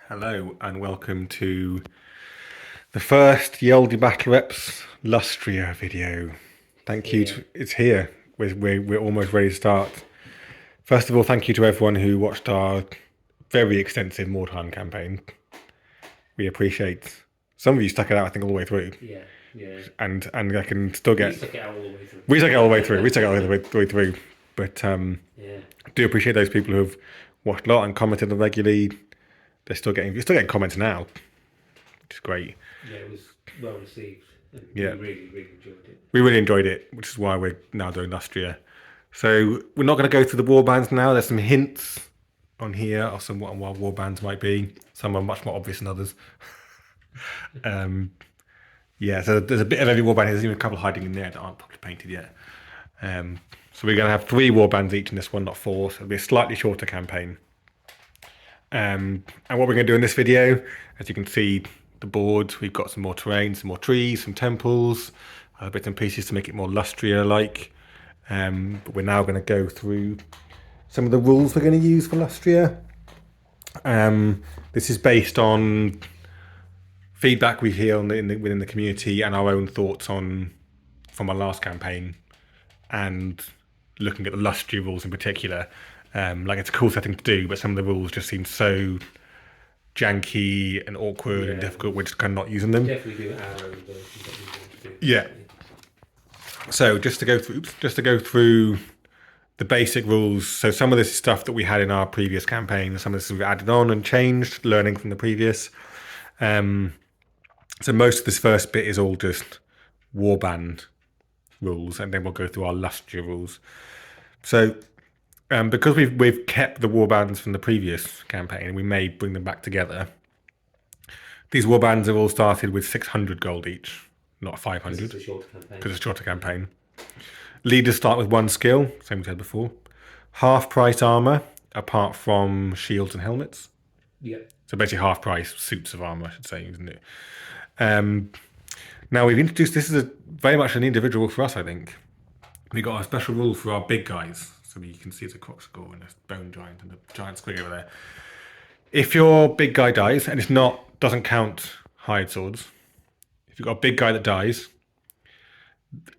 Hello and welcome to the first Yeldy Battle Reps Lustria video. Thank you. It's here. We're almost ready to start. First of all, thank you to everyone who watched our very extensive mordheim campaign. We appreciate. Some of you stuck it out, I think, all the way through. Yeah. And I can still get. We stuck it out all the way through. We stuck it all the way through. We stuck it all the way through. But yeah. do appreciate those people who have watched a lot and commented regularly. You're still getting comments now, which is great. Yeah, it was well received. And Yeah. We really enjoyed it. We really enjoyed it, which is why we're now doing Lustria. So we're not going to go through the warbands now. There's some hints on here of what warbands might be. Some are much more obvious than others. So there's a bit of every warband. There's even a couple hiding in there that aren't properly painted yet. So we're going to have 3 warbands each in this one, not 4. So it'll be a slightly shorter campaign. And what we're going to do in this video, as you can see, the board, we've got some more terrain, some more trees, some temples, bits and pieces to make it more Lustria-like. But we're now going to go through some of the rules we're going to use for Lustria. This is based on feedback we hear within the community and our own thoughts from our last campaign, and looking at the Lustria rules in particular. It's a cool setting to do, but some of the rules just seem so janky and awkward and difficult. We're just kind of not using them. Definitely do our own version that we want to do. Yeah. So just to go through the basic rules. So some of this is stuff that we had in our previous campaign. Some of this we've added on and changed, learning from the previous. So most of this first bit is all just warband rules, and then we'll go through our Lustria rules. So because we've kept the warbands from the previous campaign, we may bring them back together. These warbands have all started with 600 gold each, not 500. Because it's a shorter campaign. Leaders start with 1 skill, same as we had before. Half price armour, apart from shields and helmets. Yeah. So basically half price suits of armour, I should say, isn't it? Now we've introduced, this is very much an individual for us, I think. We got a special rule for our big guys. So you can see it's a croc skull and a bone giant and a giant squig over there. If your big guy dies, and doesn't count hired swords, if you've got a big guy that dies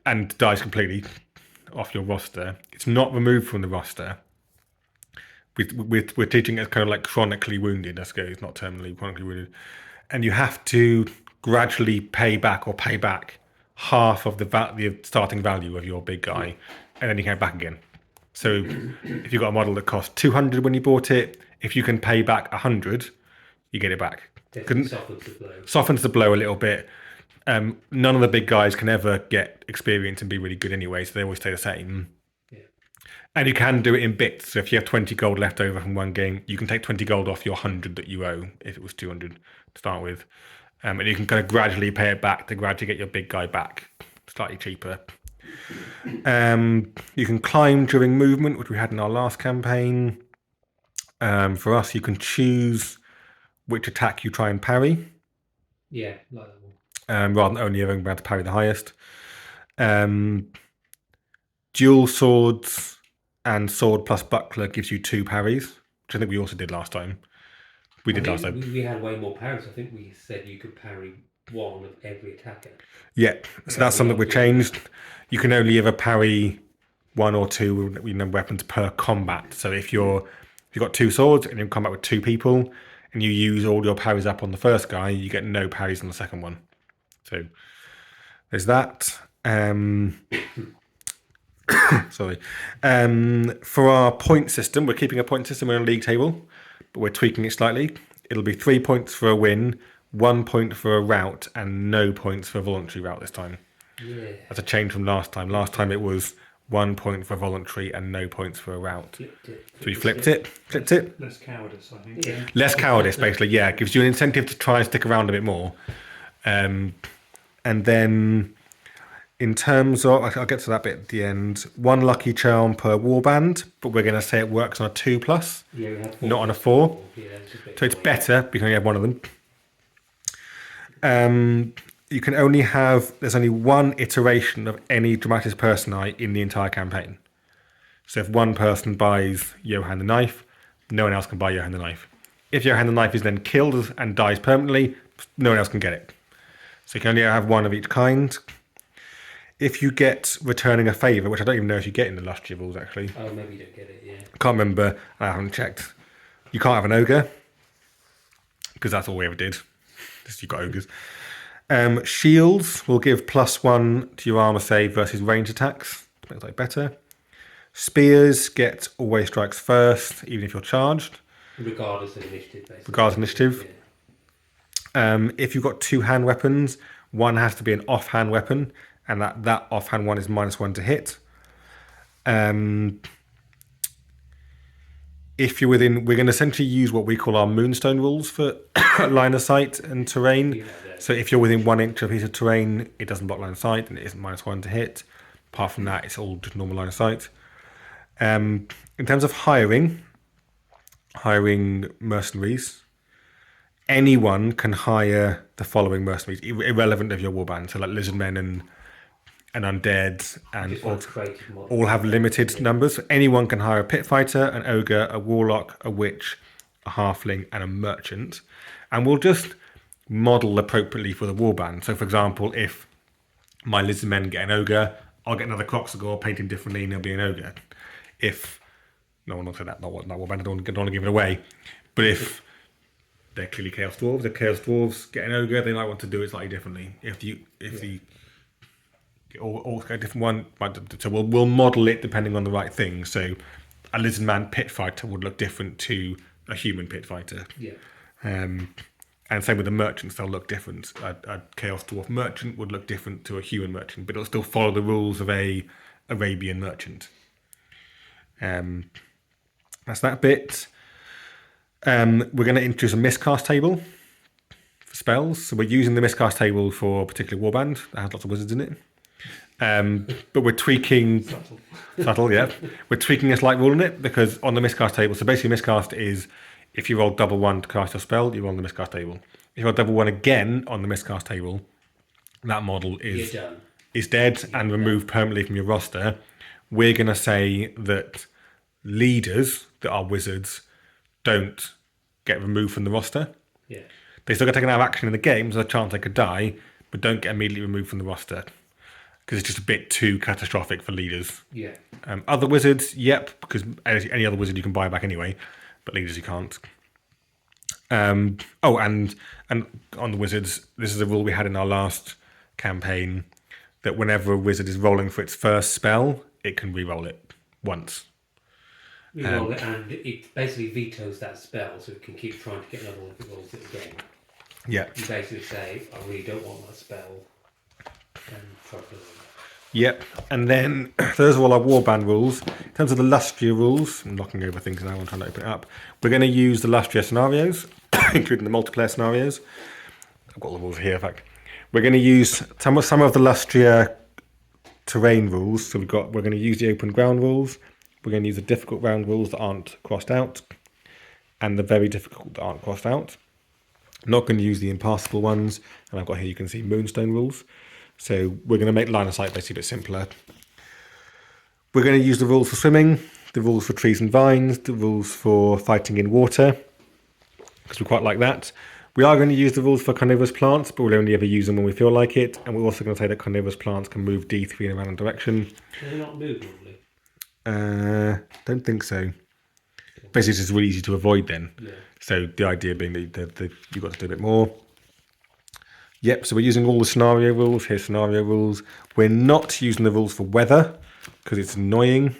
and dies completely off your roster, it's not removed from the roster. We're teaching it as kind of like chronically wounded, let's go, it's not terminally, chronically wounded. And you have to gradually pay back half of the starting value of your big guy, and then you can have it back again. So if you've got a model that cost 200 when you bought it, if you can pay back 100, you get it back. Softens the blow a little bit. None of the big guys can ever get experience and be really good anyway, so they always stay the same. Yeah. And you can do it in bits. So if you have 20 gold left over from one game, you can take 20 gold off your 100 that you owe, if it was 200 to start with. And you can kind of gradually pay it back to gradually get your big guy back, slightly cheaper. You can climb during movement, which we had in our last campaign. For us, you can choose which attack you try and parry. Yeah, like that one. Rather than only ever being able to parry the highest. Dual swords and sword plus buckler gives you 2 parries, which I think we also did last time. We had way more parries. I think we said you could parry 1 of every attacker. Yeah, so that's something we changed. You can only ever parry 1 or 2 weapons per combat. So if you've got 2 swords and you're in combat with 2 people and you use all your parries up on the first guy, you get no parries on the second one. So there's that. Sorry. For our point system, we're keeping a point system on a league table, but we're tweaking it slightly. It'll be 3 points for a win, 1 point for a rout, and no points for a voluntary rout this time. Yeah. That's a change from last time. Last time it was 1 point for a voluntary and no points for a rout. So we flipped it. Less cowardice, I think. Yeah. Less cowardice, basically. Yeah, it gives you an incentive to try and stick around a bit more. And then, in terms of, I'll get to that bit at the end. 1 lucky charm per warband, but we're going to say it works on a 2+, Yeah, we had 4 not on a 4. Yeah, So it's better because you only have 1 of them. You can only there's only 1 iteration of any Dramatis Personae in the entire campaign. So if one person buys Johann the Knife, no one else can buy Johann the Knife. If your hand and knife is then killed and dies permanently, no one else can get it. So you can only have one of each kind. If you get returning a favour, which I don't even know if you get in the Lustria rules actually. Oh, maybe you don't get it, yeah. Can't remember, I haven't checked. You can't have an ogre, because that's all we ever did. Just you've got ogres. Shields will give +1 to your armour save versus range attacks. To make it better. Spears get always strikes first, even if you're charged. Regardless of initiative, basically. Regardless of initiative. Yeah. If you've got 2 hand weapons, one has to be an offhand weapon, and that offhand one is -1 to hit. If you're within, we're going to essentially use what we call our moonstone rules for line of sight and terrain. Yeah, So if you're within 1 inch of a piece of terrain, it doesn't block line of sight, and it isn't -1 to hit. Apart from that, it's all just normal line of sight. In terms of hiring mercenaries, anyone can hire the following mercenaries, irrelevant of your warband. So like lizardmen and undead and Just one creative model. all have limited numbers. So anyone can hire a pit fighter, an ogre, a warlock, a witch, a halfling, and a merchant. And we'll just model appropriately for the warband. So for example, if my lizardmen get an ogre, I'll get another Croxagore painted differently and it'll be an ogre. If no one will say that, not warband, I don't want to give it away. But if they're clearly chaos dwarves, if chaos dwarves get an ogre, they might want to do it slightly differently. If the all get a different one, so we'll model it depending on the right thing. So a lizardman pit fighter would look different to a human pit fighter. Yeah. And same with the merchants, they'll look different. A chaos dwarf merchant would look different to a human merchant, but it'll still follow the rules of a Arabian merchant. That's that bit. We're going to introduce a miscast table for spells. So we're using the miscast table for a particular warband that has lots of wizards in it. But we're tweaking... Subtle, yeah. We're tweaking a slight rule in it, because on the miscast table, so basically miscast is if you roll double 1 to cast your spell, you roll on the miscast table. If you roll double 1 again on the miscast table, that model is dead and removed permanently from your roster. We're going to say that leaders that are wizards don't get removed from the roster. Yeah. They still get taken out of action in the game, so there's a chance they could die, but don't get immediately removed from the roster, because it's just a bit too catastrophic for leaders. Yeah. Other wizards, yep, because any other wizard you can buy back anyway, but leaders you can't. And on the wizards, this is a rule we had in our last campaign, that whenever a wizard is rolling for its first spell, it can re-roll it once. Re-roll it, and it basically vetoes that spell, so it can keep trying to get another one if it rolls it again. Yeah. You basically say, I really don't want that spell, and try to... Yep, and then those are all our warband rules. In terms of the Lustria rules, I'm knocking over things now, I'm trying to open it up. We're going to use the Lustria scenarios, including the multiplayer scenarios. I've got all the rules here, in fact. We're going to use some of the Lustria terrain rules. So we're going to use the open ground rules. We're going to use the difficult ground rules that aren't crossed out, and the very difficult that aren't crossed out. I'm not going to use the impassable ones, and I've got here, you can see moonstone rules. So we're going to make line of sight basically a bit simpler. We're going to use the rules for swimming, the rules for trees and vines, the rules for fighting in water, because we quite like that. We are going to use the rules for carnivorous plants, but we'll only ever use them when we feel like it. And we're also going to say that carnivorous plants can move D3 in a random direction. Can they not move normally? Don't think so. Basically, it's just really easy to avoid then. Yeah. So the idea being that you've got to do a bit more. Yep, so we're using all the scenario rules. Here's scenario rules. We're not using the rules for weather because it's annoying.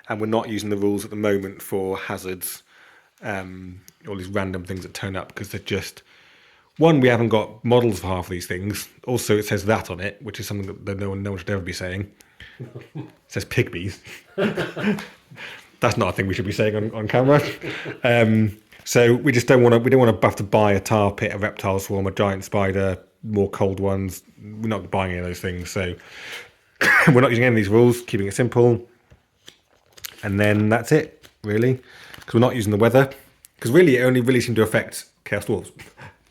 And we're not using the rules at the moment for hazards. All these random things that turn up because they're just... One, we haven't got models for half of these things. Also, it says that on it, which is something that no one should ever be saying. It says pygmies. That's not a thing we should be saying on camera. So we just don't want to have to buy a tar pit, a reptile swarm, a giant spider, more cold ones. We're not buying any of those things. So we're not using any of these rules, keeping it simple. And then that's it, really. Because we're not using the weather. Because really, it only really seemed to affect Chaos Dwarves.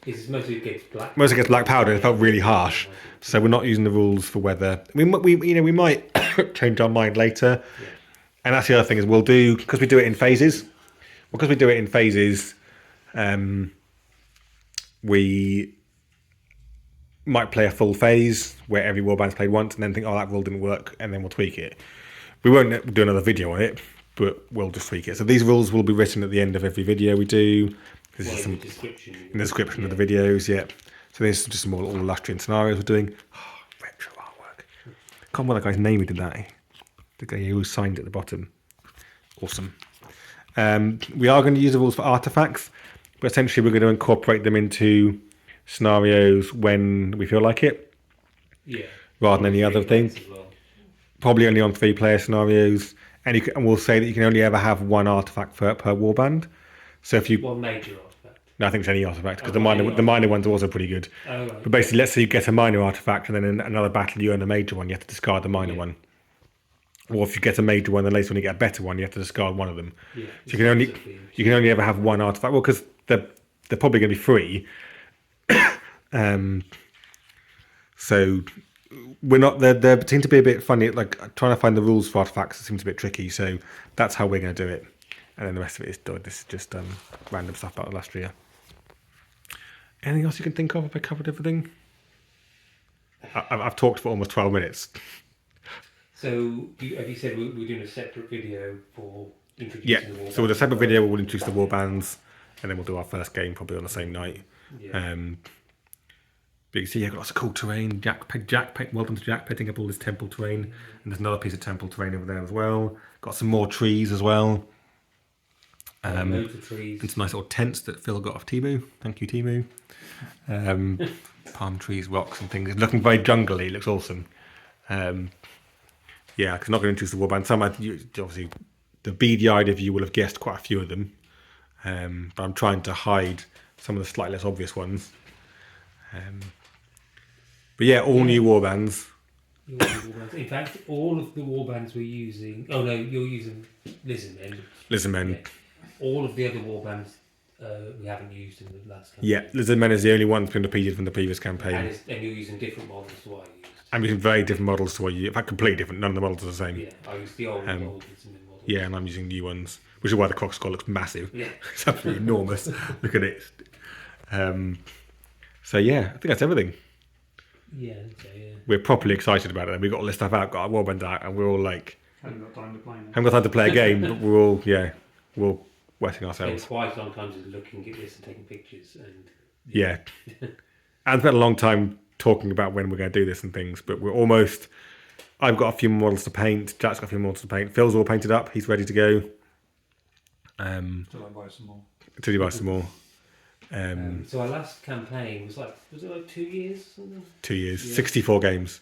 It's mostly against black. Mostly against black powder. It felt really harsh. So we're not using the rules for weather. We might change our mind later. Yeah. And that's the other thing is we'll do, because we do it in phases. Because we do it in phases, We might play a full phase where every warband's played once and then think, oh, that rule didn't work, and then we'll tweak it. We won't do another video on it, but we'll just tweak it. So these rules will be written at the end of every video we do. This is in the description. in the description of the videos, yeah. So this is just some more all Lustrian scenarios we're doing. Oh, retro artwork. I can't remember that guy's name who did that. The guy who signed it at the bottom. Awesome. We are going to use the rules for artifacts, but essentially we're going to incorporate them into scenarios when we feel like it. Yeah. Rather than any other thing. Well. Probably only on 3-player scenarios. And we'll say that you can only ever have one artifact per warband. So if you... One major artifact. No, I think it's any artifact, because Oh, the minor ones are also pretty good. Oh, right. But basically, let's say you get a minor artifact, and then in another battle you earn a major one, you have to discard the minor one. Or if you get a major one, then later when you get a better one, you have to discard one of them. Yeah. So you can only ever have one artifact. Well, because they're probably going to be free. So we're not. They seem to be a bit funny. Like trying to find the rules for artifacts seems a bit tricky. So that's how we're going to do it. And then the rest of it is done. This is just random stuff about Lustria. Anything else you can think of? Have I covered everything? I've talked for almost 12 minutes. So, have you said we're doing a separate video for introducing the warbands? So with a separate video, we'll introduce the warbands, and then we'll do our first game probably on the same night. Yeah. But you see, you've got lots of cool terrain. Welcome to Jack petting up all this temple terrain, and there's another piece of temple terrain over there as well. Got some more trees as well. Loads of trees. And some nice little tents that Phil got off Temu. Thank you, Temu. Palm trees, rocks, and things. It's looking very jungly. It looks awesome. Yeah, because I'm not going to introduce the warband. Some, obviously, the beady-eyed of you will have guessed quite a few of them. But I'm trying to hide some of the slightly less obvious ones. But yeah, all new warbands. In fact, all of the warbands we're using... Oh no, you're using Lizardmen. Lizardmen. Yeah. All of the other warbands we haven't used in the last campaign. Yeah, Lizardmen is the only one that's been repeated from the previous campaign. And you're using different models to what I used. I'm using very different models to what you... In fact, completely different. None of the models are the same. Yeah, I used the old Lizardmen models. Yeah, and I'm using new ones, which is why the croc skull looks massive. Yeah. It's absolutely enormous. Look at it. So yeah, I think that's everything. Yeah, okay, yeah. We're properly excited about it. We've got all this stuff out, got our warband out, and we're all like... Haven't got time to play now. Haven't got time to play a game, but we're all, we're all wetting ourselves. Spent quite a long time just looking at this and taking pictures. And Yeah. And spent a long time talking about when we're going to do this and things, but we're almost... I've got a few more models to paint. Jack's got a few more models to paint. Phil's all painted up. He's ready to go. Till I buy some more. Until you buy some more. so our last campaign was it like 2 years or something? 2 years. Yeah. 64 games.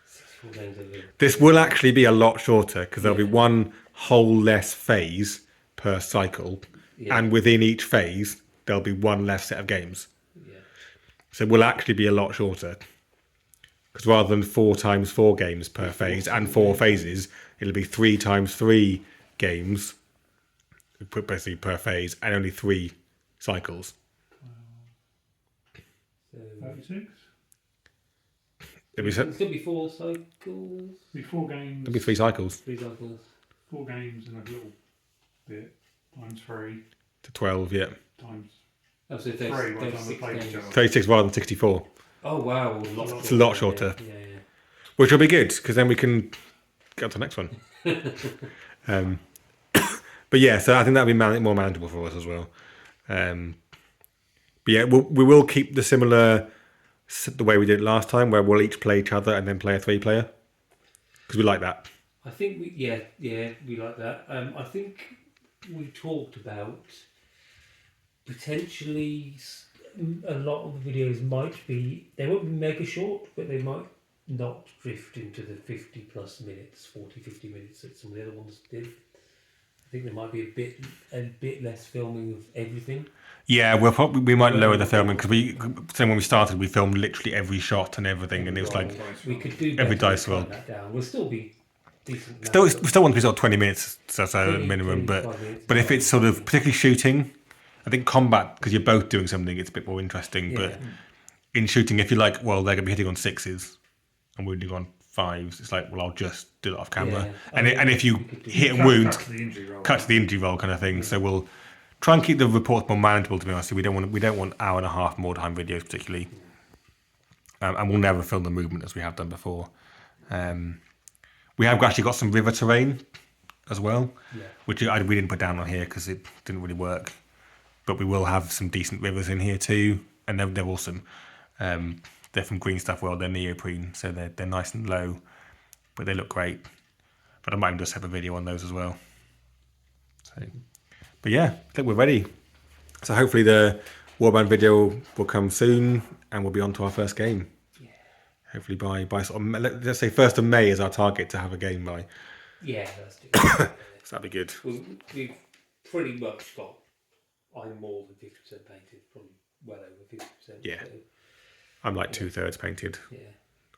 64 games over there. This will actually be a lot shorter because there'll be one whole less phase per cycle. Yeah. And within each phase, there'll be one less set of games. Yeah. So it will actually be a lot shorter. Because rather than 4 times 4 games per phase and 4 phases, it'll be 3 times 3 games basically per phase and only 3 cycles. So 36? it's going to be 4 cycles. Be 4 games. It'll be 3 cycles 3 cycles. 4 games and a little bit times 3 to 12, yeah. times Oh, so 3 by the time we 36 played each games. other. 36 rather than 64, Oh wow, It's a lot shorter. Yeah. which will be good because then we can get on to the next one. But yeah, so I think that'll be more manageable for us as well. But yeah, we will keep the way we did it last time, where we'll each play each other and then play a 3-player because we like that. I think we like that. I think we talked about potentially a lot of the videos they won't be mega short, but they might not drift into the 50 plus minutes, 50 minutes that some of the other ones did. I think there might be a bit less filming of everything. Yeah, we might lower the filming because when we started, we filmed literally every shot and everything, and it was like we could do every better dice to roll. cut that down. We'll still be decent. We still want to be sort of 20 minutes, so 20, minimum. 25 minutes. But if it's sort of particularly shooting, I think combat, because you're both doing something, it's a bit more interesting. Yeah. But in shooting, if you're like, well, they're going to be hitting on 6s and we're doing on 5s, it's like, well, I'll just do it off camera. Yeah. And if you hit and Cut wound, to the injury roll. cut to the injury roll kind of thing. So we'll try and keep the reports more manageable. To be honest, we don't want hour and a half mordheim videos particularly, and we'll never film the movement as we have done before. We have actually got some river terrain as well, which we didn't put down on here because it didn't really work. But we will have some decent rivers in here too, and they're awesome. They're from Green Stuff World. They're neoprene, so they're nice and low, but they look great. But I might just have a video on those as well. So, but yeah, I think we're ready. So hopefully the warband video will come soon, and we'll be on to our first game. Yeah. Hopefully by sort of, let's say 1st of May is our target to have a game by. Yeah, that's it. So that'd be good. We've pretty much got. I'm more than 50% painted, probably well over 50%. Yeah. So, I'm like 2/3 painted. yeah.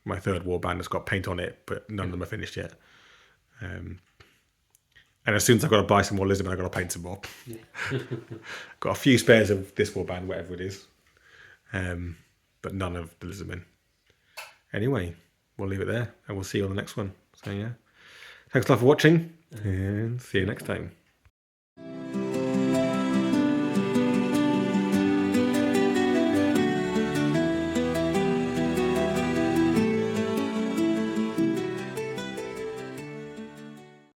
My third warband has got paint on it, but none of them are finished yet. And as soon as I've got to buy some more Lisbon, I've got to paint some more. Yeah. Got a few spares of this warband, whatever it is, but none of the Lisbon. Anyway, we'll leave it there, and we'll see you on the next one. So yeah, thanks a lot for watching, and see you next time.